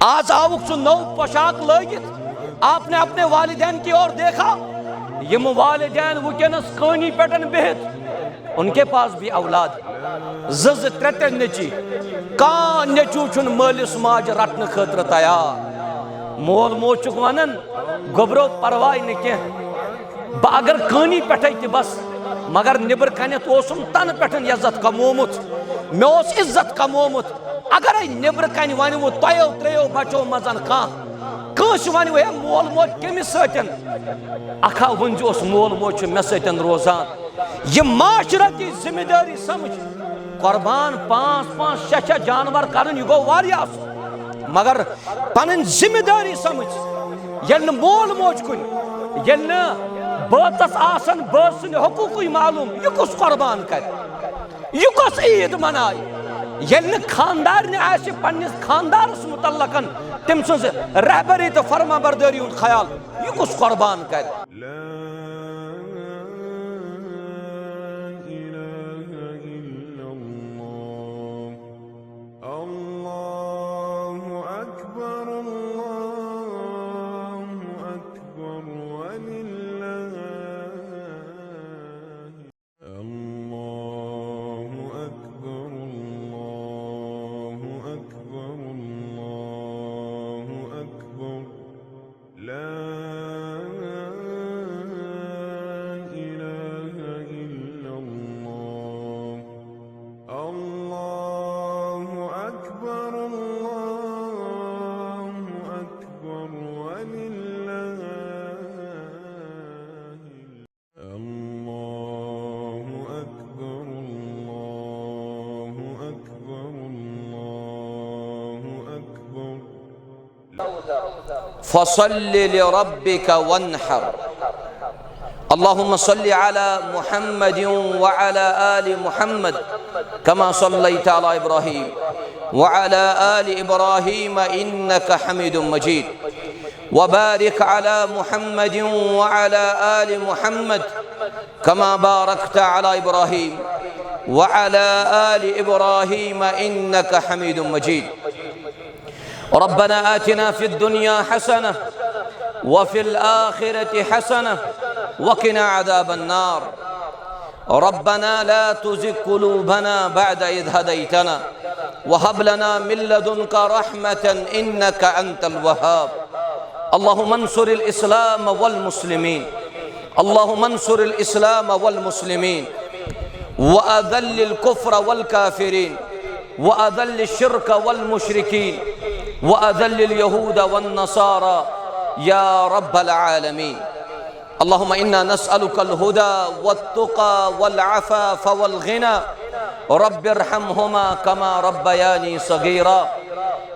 آج آؤک سو نو پوشاک لگت آپ نے اپنے والدین کی اور دیکھا یم والدین وکنس کانی پیٹن بہت ان کے پاس بھی اولاد زز ترے نیچی کان نیچو چھن مالس ماج رٹن خاطر تیار مول موج چک ونن گبرو پرواہ نکہ بہ اگر کانی پٹھے تہ بس مگر نبر کنت اوسم تن پٹھن عزت کمومت مے اوس عزت کمومت اگر نبر کن ونو تیو تریو بچو مزن کانس ونو ہے مول موج کمس سۭتۍ اکھا ونج اوس مول موج مے سۭتۍ روزان یہ معاشرتی ذمہ داری سمجھ قربان 5-5-6 جانور کرن یہ گو واریاہ اصل مگر پنن ذمہ داری سمجھ یل مول موج کن یل بٲژس آسن بٲژ سٕنٛدۍ حقوٗقٕے معلوم یہ کس قربان کر یہ کس عید منائے یل خاندارنہ آسہِ پننس خاندارس متعلقن تم سٕنٛز رہبری تو فرما برداری ہُنٛد خیال یہ کس قربان کر فصل لربك وانحر اللهم صل على محمد وعلى آل محمد كما صليت على إبراهيم وعلى آل إبراهيم إنك حميد مجيد وبارك على محمد وعلى آل محمد كما باركت على إبراهيم وعلى آل إبراهيم إنك حميد مجيد ربنا آتنا في الدنيا حسنة وفي الآخرة حسنة وقنا عذاب النار ربنا لا تزغ قلوبنا بعد إذ هديتنا وهب لنا من لدنك رحمة إنك أنت الوهاب اللهم انصر الإسلام والمسلمين اللهم انصر الإسلام والمسلمين وأذل الكفر والكافرين وأذل الشرك والمشركين وأذل اليهود والنصارى يا رب العالمين اللهم إنا نسألك الهدى والتقى والعفاف والغنى رب ارحمهما كما ربياني صغيرا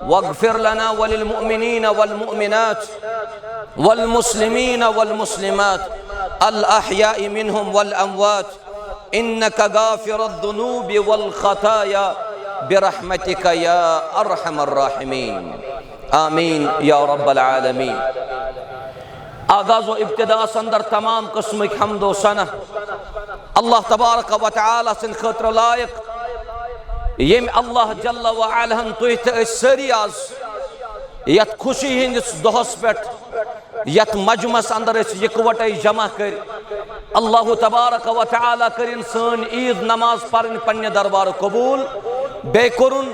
واغفر لنا وللمؤمنين والمؤمنات والمسلمين والمسلمات الأحياء منهم والأموات إنك غافر الذنوب والخطايا برحمتك يا أرحم الراحمين آمين يا رب العالمين آغاز و ابتداء سندر تمام قسم حمد و ثنا اللہ تبارک و تعالی سن خاطر لائق یم اللہ جل و علا تھی سری آز یت خوشی ہندس دہس پہ یت مجمس اندر یکوٹے جمع کر اللہ تبارک و تعالی کرن سن عید نماز پڑھن پنہ دربار قبول بے کرن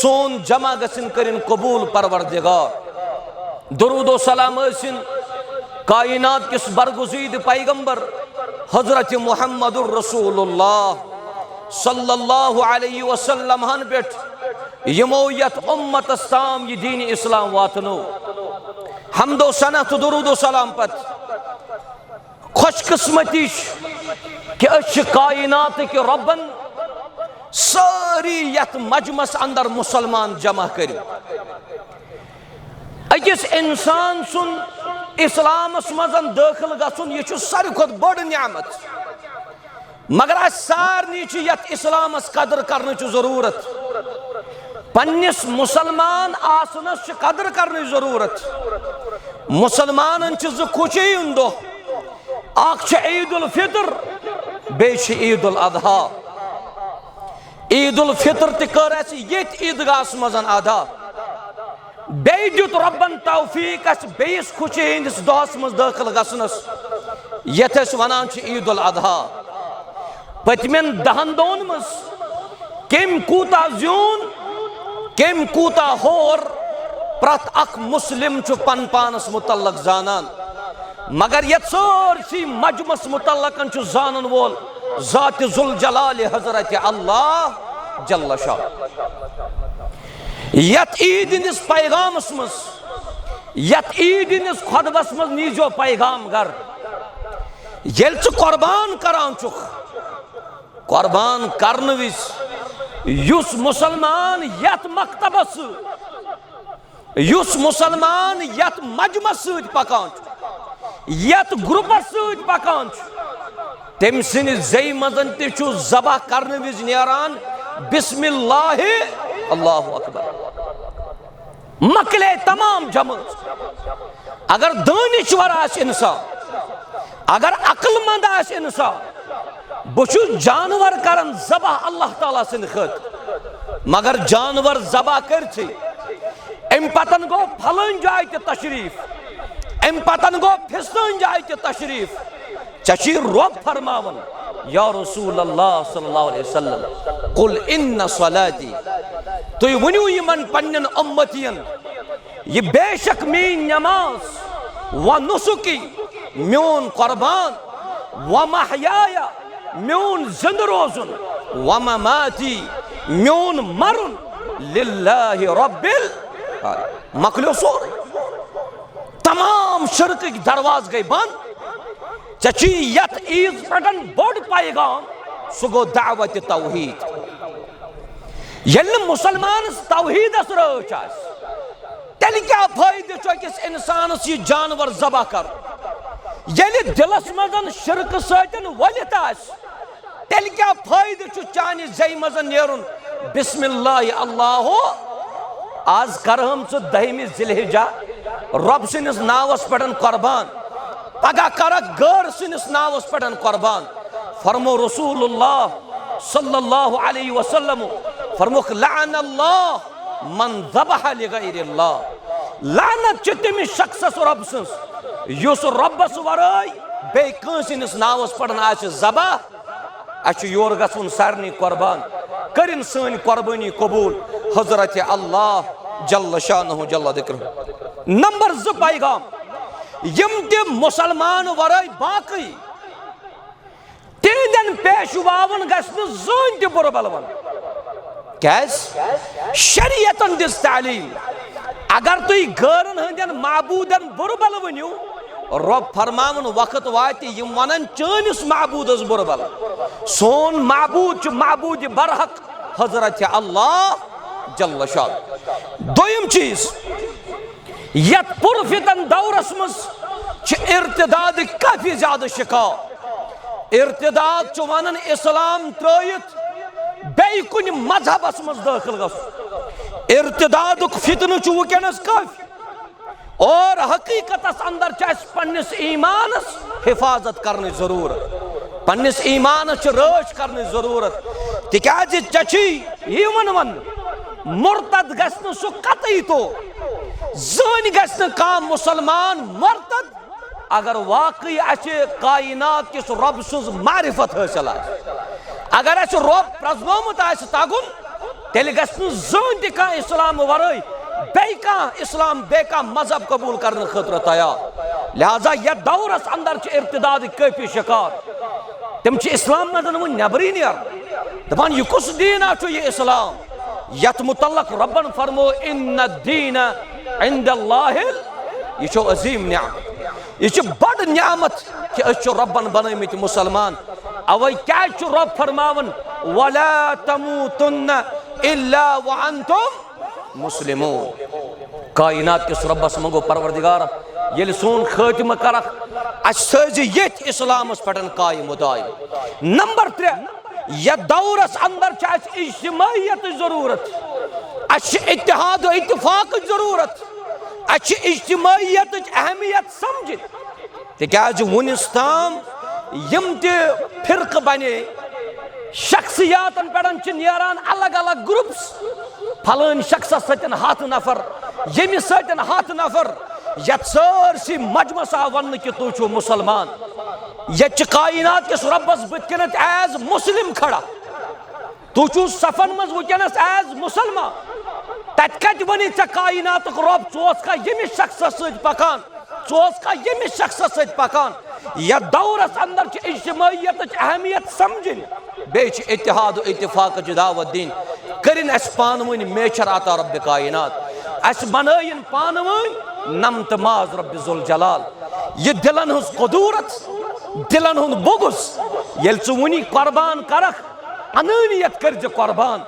سون جمع گسن کرن قبول پروردگار درود و سلام ٲسِن کائنات کس برگزید پیغمبر حضرت محمد الرسول اللہ صلی اللہ علیہ وسلم ہن بیٹ یمو یت امت استام یہ دین اسلام واتنو حمد و ثنا تو درود و سلام پت خوش قسمتیش کہ اچھ کائنات کے ربن ساری یت مجمس اندر مسلمان جمع کری اکس انسان سن اسلام مزن داخل گسن یہ ساری کھت بڑ نعمت مگر اس سارنی یت اسلام قدر کرنے ضرورت پنس مسلمان آسنس قدر کرنے ضرورت مسلمان زٕ خوشی ہُنٛد دۄہ اکھ عید الفطر بیٚیہِ عید الاضحیٰ عید الفطر تہ کر اس یت عیدگاہس مزن ادا بے دیت ربن توفیق اس بیس خوشی ہندس دہس مز داخل گسنس یت اس ونان چھ عید الاضحیٰ پتمن 10 دون مز کم کوتا زیون کم کوتا ہور پرت اخ مسلم چھ پن پانس متعلق زانان مگر یہ سورسی مجمس متعلق چھ زانن وول ذات ذوالجلال حضرت اللہ جل شاہ یت عید ہندس پیغامس مز یت عید ہندس خطبس مز نیزو پیغام گر یل چھ قربان کران چھ قربان کرن وز یس مسلمان یت مکتبس یس مسلمان یت مجمس سۭتۍ پکان یت گروپس سۭتۍ پکان تم سن زی مزن تہ ذبح کرنے وز نیران بسم اللہ اللہ اکبر مکلے تمام جماعت اگر دانشور آس انسان اگر عقل مند آس انسان بہ جانور کرن ذبح اللہ تعالیٰ سند خط مگر جانور ذبح کرتھی ام پتن گو پھلن جائے تہ تشریف ام پتن گو پھسن جائے تہ تشریف چچی رب فرماون یا رسول اللہ صلی اللہ علیہ وسلم قل ان صلاتی تو ونیو یمن پنن امتین یہ بے شک مین نماز و نسکی میون قربان و محیایا میون زند روزن و مماتی میون مرن للہ رب مکلیو سور تمام شرک درواز گئی بند چچی یت عید پٹن بوڑ پیغام سگو دعوت توحید یل مسلمان توحید اس روچ آس تیل کیا فائدہ چھو کس انسان یہ جانور ذبح کر یل دلس مزن شرک ساتن ولت آس تیل کیا فائدہ چھو چانی زی مزن نیرن بسم اللہ اللہ آز کرہم چھ 10 ذوالحجہ رب سنس ناوس پٹن قربان پگہ کرک غیر سنس ناوس پٹن قربان فرمو رسول اللہ صلی اللہ علیہ وسلم فرموک لعن اللہ من ذبح لغیر اللہ لعنت چھ تمس شخصس رب سنس یس ربس ورائی بے کنسنس ناوس پٹن آس ذبح اچھ یور گژھن سارنی قربان کرن سن قربانی قبول حضرت اللہ جل شانہ جل ذکرہ نمبر 2 پیغام یم تہ مسلمان ورائی باقی تہندین پیشواون گژھن زن تہ بر بلون کیاز شریعتن دس تعلیم اگر تھی غیرن ہندین معبودن بر بل ونیو رب فرماون وقت وات یم ونن چانس معبودس بر بل سون معبود چھ معبود برحق حضرت اللہ جل شان دویم چیز یت پرفتن دورس مز چھ ارتداد کافی زیادہ شکا ارتداد چھ ونن اسلام ترائیت بے کن مذہبس مز داخل گس ارتداد فتنہ چھ ونکس کافی اور حقیقت اندر چھ پنس ایمانس حفاظت کرنے ضرورت پنس ایمانس رچ کرنے ضرورت تکیاز چچی یہ ون مرتد گژھن سہ قطعی تو زن گژھن کانٛہہ مسلمان مرتد اگر واقعی اسہ کائنات کس رب سز معرفت حاصل آسہ اگر اسہ رب پرزنومت آسہ تگن تیل گژھن زن تہ کانٛہہ اسلام ورٲے بے کانٛہہ اسلام بے کانٛہہ مذہب قبول کرنے خاطر تیار لہذا یتھ دورس اندر چھ ارتداد کافی شکار تم چھ اسلام مزن ون نبری نیر دپان یہ کس دینا چھ یہ اسلام یت متعلق ربن فرمو ان الدین عند اللہ یہ چھو عظیم نعمت یہ چھو بڑ نعمت کہ اس چھو ربن بنائیمت مسلمان اوئی کیا چھو رب فرماون ولا تموتن الا وانتم مسلمون کائنات کس ربس منگو پروردگار یل سون خاتمہ کرخ اس سازی یت اسلامس پٹن قائم و دائم نمبر 3 یہ دورس اندر چھ اس اجتماعیت ضرورت اس اتحاد و اتفاق ضرورت اس اجتماعیت اہمیت سمجھت تکیاز ونستام یم تہ فرق بنے شخصیاتن پڑن چھ نیران الگ الگ گروپس پھلن شخص ستن 7 نفر یمی ساتن ہاتھ نفر یت سرسی مجمس آو ون کہ تو چھو مسلمان یہ کائنات کس ربس بتکنت ایز مسلم کھڑا تو چھو صفن مز وکنس ایز مسلمان تت کت ونی ژے کائنات رب ژوس کا یمی شخص سۭتۍ پکان ژوس کا یمی شخص سۭتۍ پکان یا دورس اندر چھ اجتماعیت اہمیت سمجھن بے چھ اتحاد و اتفاق چھ دعوت دین کرن اس پانوین میچر عطا رب کائنات اس بنائن پانوین نمت ماز رب ذوالجلال یہ دلن ہز قدورت دلن ہند بغض یل ژٕ ونی قربان کرخ انانیت کرج قربان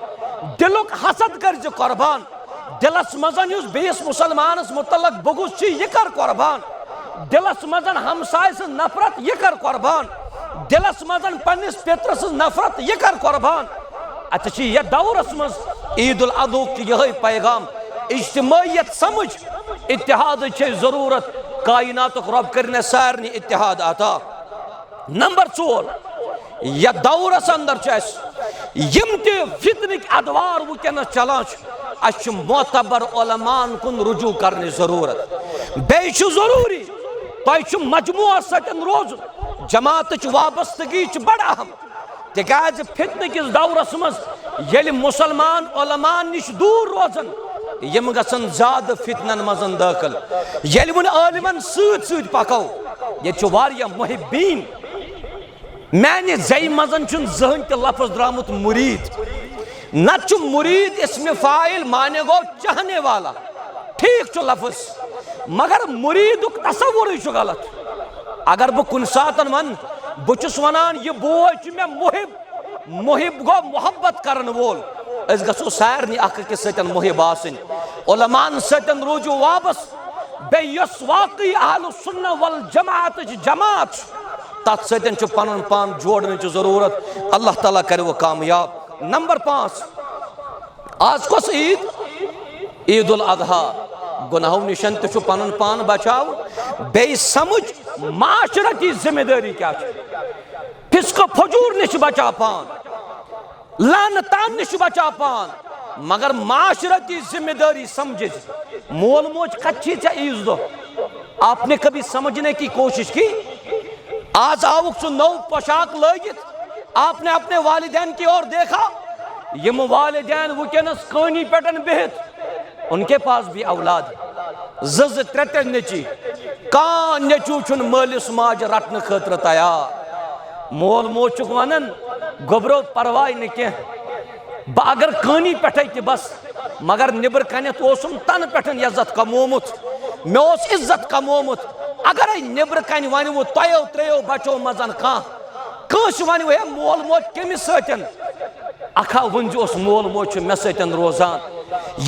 دلک حسد کرج قربان دلس مزن یس بیس مسلمانس متعلق بغض چھ یہ کر قربان دلس مزن ہمسائے سے نفرت یہ کر قربان دلس مزن پنس پیتر سے نفرت یہ کر قربان اچھا یہ دورس مز عید الاضحیٰ کی یہ پیغام اجتماعیت سمجھ اتحاد چھ ضرورت کائنات رب کرنے سارنی اتحاد عطا نمبر 4 یہ دورس اندر چھ یم تی فتنک ادوار ونکس چلان اس معتبر علمان کن رجوع کرنے ضرورت بے ضروری تہ مجموعہ ستن روز جماعت وابستگی بڑا اہم تکیاز فتنہ کس دورس مز یل مسلمان علمان نش دور روزن یم گژھن زیادہ فتنن مزن داخل یل ون عالمن سۭتۍ سۭتۍ پکو یہ واریاہ محبین میانہ زی مزن چھن زہن تہ لفظ درامت مرید نت مرید اسم فاعل مانے گو چاہنے والا ٹھیک چھ لفظ مگر مریدک تصور ہی غلط اگر بہ کن ساتن ون بچس ونان یہ بوے چھ میں محب گو محبت کرن وول اس گژھو سارنی اکھ أکِس سۭتۍ محب آسن علمان سۭتۍ روزو وابس بے یس واقعی اہل السنہ والجماعت جماعت تات سۭتۍ چھ پنن پان جوڑنچ ضرورت اللہ تعالیٰ کرے وہ کامیاب نمبر 5 آج کس عید الاضحیٰ گناہو نشن تہ پنن پان بچاو بے سمجھ معاشرتی ذمہ داری کیا فسق فجور نش بچا پان لعنتان نش بچا پان مگر معاشرتی ذمہ داری سمجھ مول موج کچھی ژے عیز دہ آپ نے کبھی سمجھنے کی کوشش کی آج آوک سو نو پوشاک لگت آپ نے اپنے والدین کی اور دیکھا یم والدین ونکس کانی پٹن بہت ان کے پاس بھی اولاد زز ترے نیچی کان نیچو چھن مالس ماج رٹن خاطر تیار مول موج چھ ونن گوبرو پرواہ نہ بہ اگر کانی پٹھے تہ بس مگر نبر کنت اوسم تن پٹھن عزت کمومت مے اوس عزت کمومت اگر نبر کن ونو تیو تریو بچو مزن کانس ونو ہے مول موج کمس سۭتۍ اکھا ونج اس مول موج مے سۭتۍ روزان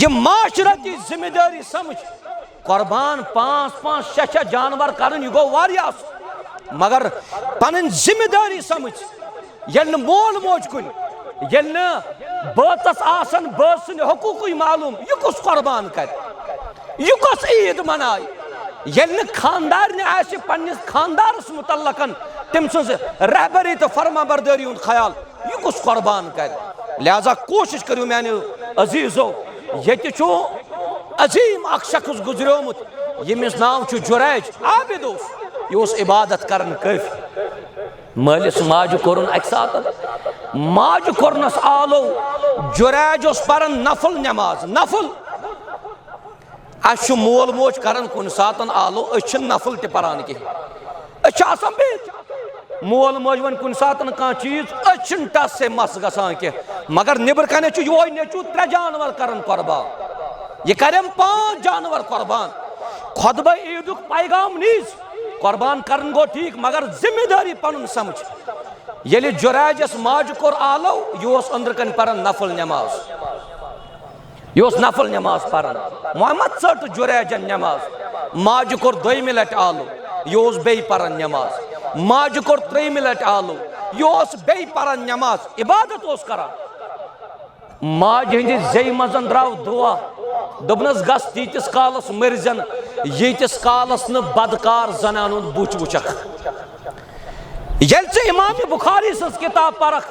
یہ معاشرتی ذمہ داری سمجھ قربان 5-5 6 جانور کرن یہ گو واریاہ مگر پنن ذمہ داری سمجھ یل مول موج کن یل بٲژس آسن بٲژ سٕنٛدۍ حقوٗقٕے معلوم یہ کس قربان کر یہ کس عید منائے یل خاندار آس پنس خاندارس متعلق تم سز رہبری تو فرما برداری ہند خیال یہ کس قربان کر لہذا کوشش کرو میانو عزیزو یہ عظیم اخ شخص گزریومت یمس ناو جریج عابد یہ عبادت کرن کافی مالس ماجہ کورن اکہ سات ماجہ کورنس آلو جریج پرن نفل نماز نفل اس مول موج کرن کن ساتن آلو اچھن نفل تہ پران کی اچھا بہت مول موج ون کن ساتن کان چیز اچھن ٹس سے مس گسان کی مگر نبر کنے یہ نیچو 3 جانور کرن قربان یہ کرم 5 جانور قربان خطبہ عیدک پیغام نیز قربان کرن گو ٹھیک مگر ذمہ داری پنن سمجھ یل جریجس ماج کور آلو یہ اندر کن پرن نفل نماز یہ نفل نماز پرن محمد ژٹ جریجن نماز ماج کور 2 لٹ آلو یہ بی پرن نماز ماج کور 3 لٹ آلو یہ بی پرن نماز عبادت کران ماج ہندی زی مزن دراو دعا دبنس گس تیتس کالس مرزن یتس کالس ن بدکار زنان بچ وچک یل ژے امام بخاری سز کتاب پرکھ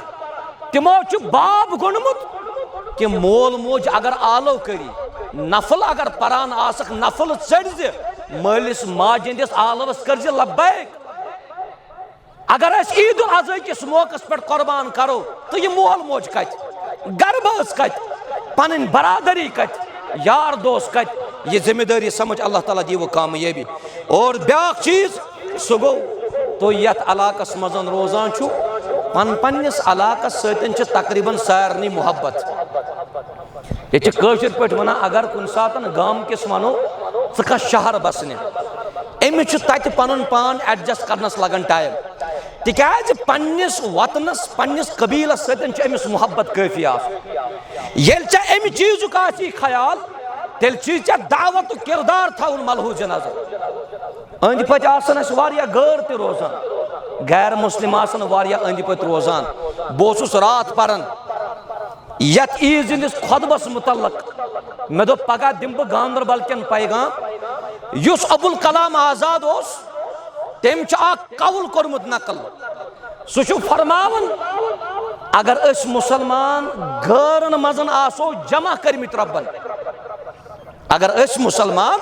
تمو چھ باب گنمت کہ مول موج اگر آلو کری نفل اگر پران آسک نفل چڑھ مالس ماجہ ہندس آلوس کر لبیک اگر اس عید الاضحی کس موقع پہ قربان کرو تو یہ مول موج کت گرباز کت پن برادری کت یار دوست کت یہ ذمہ داری سمجھ اللہ تعالیٰ دی وہ کامیابی اور بیاکھ چیز سہ گو تو یت علاقس مزن روزان چھو پنس علاقس ستن تقریباً سارنی محبت یہ قاشر پہ ونان اگر کن ساتن گام کس ونو ثہ شہر بسنے امس تت پن پان ایڈجسٹ کرنس لگان ٹائم تکیاز پنس وطنس پنس قبیلس ستن امس محبت کافی یل امہ چیزک آسی خیال تیل چی دعوت کردار تھاون ملحوظ نظر اند پت آسن اس واریاہ غیر تہ روزان غیر مسلم آسن واریاہ اند پت روزان بہس رات پران یت عیز ہندس خطبس متعلق مے دپ پگہ دم بہ گاندربل کن پیغام یس ابوالکلام آزاد اس تم اخ قول کورمت نقل سہ فرماون اگر اس مسلمان غیرن مزن آسو جمع کرمت ربن اگر اس مسلمان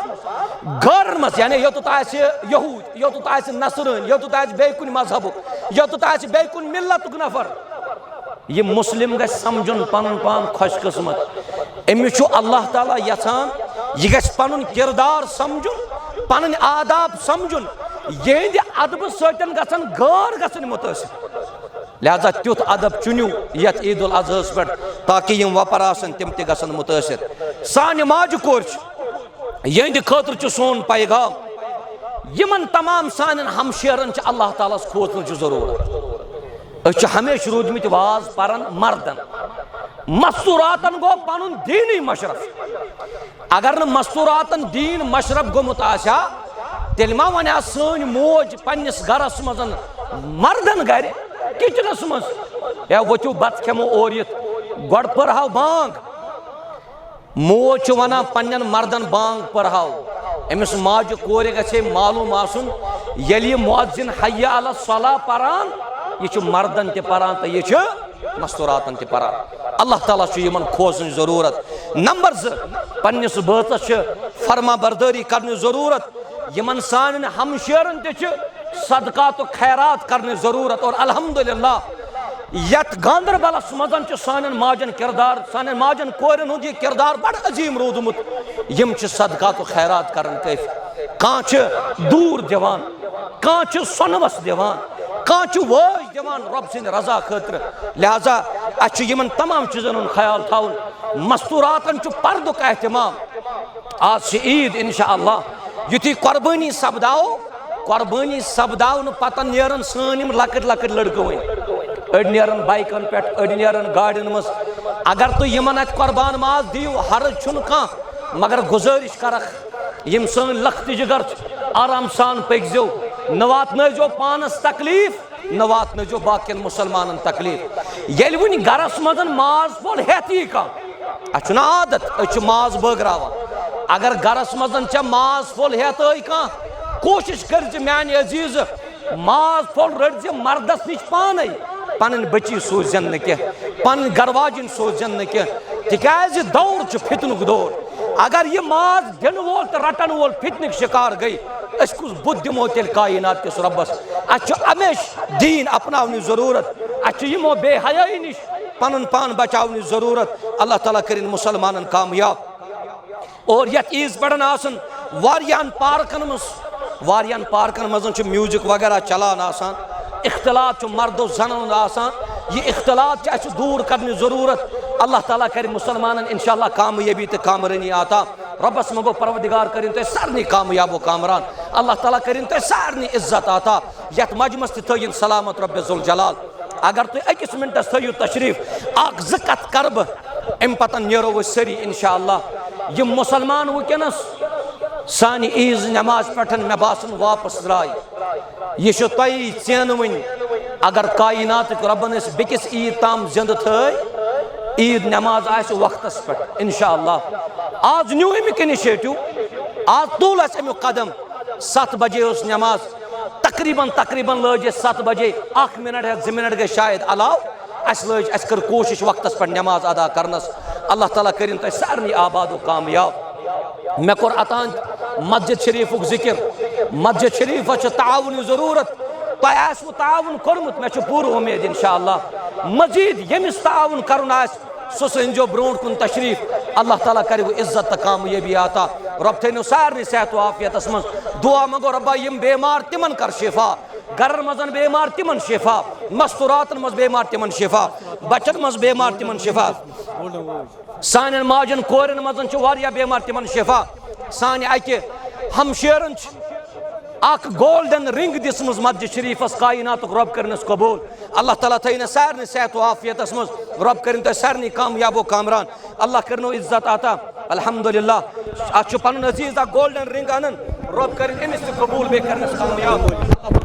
غیرن مز یعنی یوتت آسہ یہود یوتت آسہ نصرٲنۍ یوتت آسہ بیٚیہِ کُنہِ مذہبُک یوتت آسہ بیٚیہِ کُنہِ ملتُک نفر یہ مسلم گژھِ سمجھن پنن پان خوش قسمت امس اللہ تعالیٰ یژھان یہ گژھِ پنن کردار سمجھن پنن آداب سمجھن یہندِ ادبہ سۭتۍ گژھن غیر گژھن متٲثر لہذا تیُتھ ادب چُنِو یتھ عید الاضحیٰ پہ تاکہ یم وپر آسن تم تہ گژھن متٲثر سانہِ ماجہِ کور یہندِ خٲطرٕ سون پیغام یمن تمام سانن ہمشیرن اللہ تعالیٰ کھوژنٕچ ضرورت اس ہمیشہ روٗدمٕتۍ واز پران مردن مستوراتن گو پنن دینی مشرف اگر نہ مستوراتن دین مشرف گومت آسیا تیل ما ونیا سٲنۍ موج پننس گرس مزن مردن گر کچنس مز یا وچو بت کھمو اور یت گۄڈٕ پرہاو بانگ موج ونان پنن مردن بانگ پرہاو امس ماجہ کورِ گژھِ معلوم آسن ییٚلہِ یہِ مؤذن حی علی الصلاۃ پران یہ مردن تہ پران تو یہ مستوراتن تہ پران اللہ تعالیٰ یمن کھوژن ضرورت نمبر 2 پنس بٲژس فرما برداری کرنے ضرورت یمن سان ہمشیرن تہ صدقات و خیرات کرنے ضرورت اور الحمدللہ یت گاندربلس مزن سان ماجن کردار سان ماجن کورن ہند یہ کردار بڑ عظیم رودمت یم صدقات و خیرات کرن کیف کان دور دیوان کان سونوس دیوان کان واج دیوان رب سند رضا خاطر لہذا اس یمن تمام چیزن ہند خیال تھاون مستوراتن پردک اہتمام آج عید انشاءاللہ یتھی قربانی سپداو پتہ نیرن سن یم لکٹ لکٹ لڑکہ ون اڑ نیرن بائکن پہ اڑ نیرن گاڑین مز اگر تو یمن ات قربان ماز دیو حرج چھن کان مگر گزارش کرخ یم سن لخت جگر آرام سان پکزو نہ واتنٲیزیو پانس تکلیف نہ واتنٲیزیو باقین مسلمانن تکلیف ییٚلہِ وٕنہِ گرس منٛز ماز پھوٚل ہٮ۪تھ یی کانٛہہ اَسہِ چھُنہ عادت أسۍ چھِ ماز بٲگراوان اگر گرس منٛز ژےٚ ماز پھوٚل ہٮ۪تھ ٲے کانٛہہ کوٗشش کٔرزِ میانہِ عزیٖزٕ ماز پھوٚل رٔٹزِ مردس نِش پانے پنٕنۍ بچی سوٗززٮ۪ن نہٕ کینٛہہ پنٕنۍ گرواجِنۍ سوٗززٮ۪ن نہٕ کینٛہہ تِکیازِ دور چھُ فِتنُک دور اگر یہ ماز دِنہٕ وول تہٕ رٹن وول فِتنٕکۍ شکار گٔے اس کُس بُتھ دِمو تیٚلہِ کائنات کِس رۄبس اَسہِ چھُ ہمیشہِ دیٖن اپناونٕچ ضروٗرت اَسہِ چھُ یِمو بے حیٲیی نِش پنُن پان بچاونٕچ ضروٗرت اللہ تعالیٰ کٔرِنۍ مُسلمانن کامیاب اور یتھ عیز پٮ۪ٹھ آسان واریاہن پارکن منٛز چھُ میوٗزک وغیرہ چلان آسان اختلاط چھُ مردو زنن ہُنٛد آسان یہ اختلاط چھُ اَسہِ دوٗر کرنٕچ ضروٗرت اللہ تعالیٰ کرِ مُسلمانن انشاءاللہ کامیٲبی تہٕ کامرٲنی عطا رۄبس منٛگو پروردگار کٔرِنۍ تُہۍ سارنٕے کامیاب و کامران اللہ تعالیٰ کٔرِنۍ تُہۍ سارنٕے عزت عطا یتھ مجمس تہِ تھٲیِن سلامت رۄبِ ذوالجلال اگر تُہۍ أکِس منٹس تھٲیِو تشریف اکھ زٕ کتھ کرٕ بہٕ امہِ پتہٕ نیرو أسۍ سٲری انشاءاللہ یِم مُسلمان وٕنکیٚنس سانہِ عیٖز نٮ۪ماز پٮ۪ٹھ مےٚ باسان واپس درٛاے یہِ چھُ تۄہی ژینہٕ وٕنۍ اگر کائناتٕکۍ رۄبن أسۍ بیٚکِس عیٖد تام زندٕ تھٲے عیٖد نٮ۪ماز آسہِ وقتس پٮ۪ٹھ انشاءاللہ آز نیوٗ امیُک انِشیٹِو آز تُل اَسہِ امیُک قدم 7 بجے ٲس نٮ۪ماز تقریٖباً لٲج أسۍ 7 بجے 1 مِنٹ یا 2 مِنٹ گٔے شاید علاوٕ اَسہِ کٔر کوٗشش وقتس پٮ۪ٹھ نٮ۪ماز ادا کرنس اللہ تعالیٰ کٔرِنۍ تۄہہِ سارنٕے آباد و کامیاب میں کور اتان مسجد شریف ذکر مسجد شریف تعاون ضرورت تہ آسو تعاون کورمت میں پور امید انشاءاللہ مزید یمس تعاون کرن آس سو سنجو برونٹ کن تشریف اللہ تعالیٰ کرے عزت تو کامیابی عطا رب تھینو سارے صحت و عافیتس من دعا منگو ربا یم بیمار تمن کر شفا گرن مزن بیمار تمن شفا مستوراتن مز بیمار تمن شفا بچن مز بیمار تمن شفا سان ماجن کورن مزن چھ واریاہ بیمار تمن شفا سان اکہ ہمشیرن اخ گولڈن رنگ دسمز مسجد شریفس کائنات رب کرنس قبول اللہ تعالیٰ تھین سارے صحت و عافیتس مز رب کرن تہ سارے کامیاب و کامران اللہ کرنو عزت عطا الحمدللہ اتھ پن عزیز گولڈن رنگ انن رب کرن امس تہ قبول بے کرنس کامیاب